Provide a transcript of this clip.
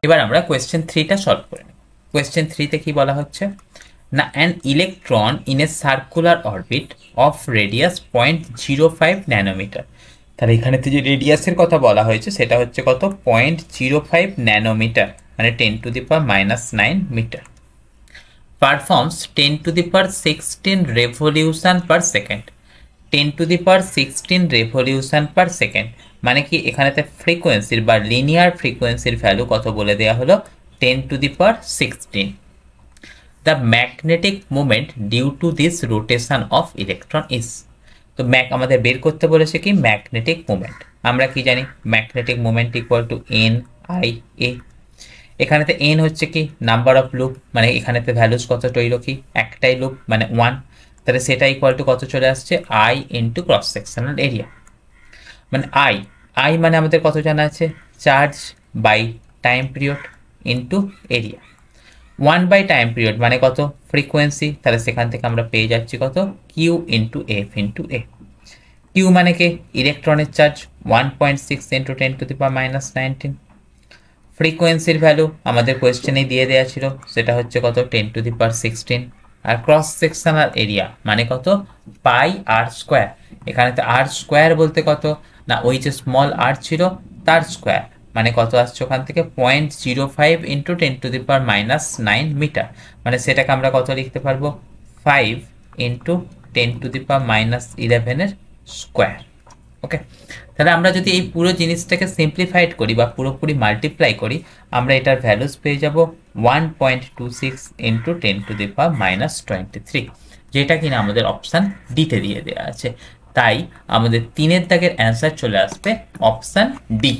এবার আমরা কোয়েশ্চেন 3টা সলভ করে নেব। কোয়েশ্চেন 3তে কি বলা হচ্ছে না, an electron in a circular orbit of radius 0.05 nanometre. তাহলে এখানে যে রেডিয়াসের কথা বলা হয়েছে সেটা হচ্ছে কত, 0.05 ন্যানোমিটার, মানে 10⁻⁹ metre. Performs 10⁻16 revolution per second. 10⁻16 revolution per second মানে কি, এখানেতে ফ্রিকোয়েন্সির বা লিনিয়ার ফ্রিকোয়েন্সির ভ্যালু কত বলে দেওয়া হলো, 10⁻16। The magnetic movement due to this rotation of electron is. তো আমাদের বের করতে বলেছে কি ম্যাগনেটিক মুভমেন্ট। আমরা কি জানি, magnetic movement equal to N I A. এখানেতে এন হচ্ছে কি নাম্বার অফ লুপ, মানে এখানেতে ভ্যালুস কত রইল কি, একটাই লুপ মানে 1, তাহলে সেটা ইকুয়াল টু কত চলে আসছে, I into cross sectional area. মানে আই মানে আমাদের কত জানা আছে, charge by time period into area. 1 by time period মানে কত, ফ্রিকোয়েন্সি, তাহলে সেখান থেকে আমরা পেয়ে যাচ্ছি কত, কিউ ইন্টু এফ ইন্টু এ। কিউ মানে কি ইলেকট্রনের চার্জ, 1.6 ইন্টু 10⁻⁹। ফ্রিকোয়েন্সির ভ্যালু আমাদের কোয়েশ্চেনেই দিয়ে দেওয়া ছিল, সেটা হচ্ছে কত, 10⁻16। আর ক্রস সেকশনাল এরিয়া মানে কত, পাই আর স্কোয়ার। এখানে তো আর স্কোয়ার বলতে কত না, ওই যে স্মল আর ছিল তার স্কোয়ার, মানে কত আসছে ওখান থেকে, 0.05 ইন্টু 10⁻⁹ মিটার, মানে সেটাকে আমরা কত লিখতে পারবো, 5 ইন্টু 10⁻11 স্কোয়ার। ওকে, তাহলে আমরা যদি এই পুরো জিনিসটাকে সিম্পলিফাইড করি বা পুরোপুরি মাল্টিপ্লাই করি, আমরা এটার ভ্যালুস পেয়ে যাব 1.26 ইন্টু 10⁻⁻23, যেটা কিনা আমাদের অপশান ডিতে দিয়ে দেওয়া আছে। তাই আমাদের 3 দাগের অ্যান্সার চলে আসবে অপশান ডি।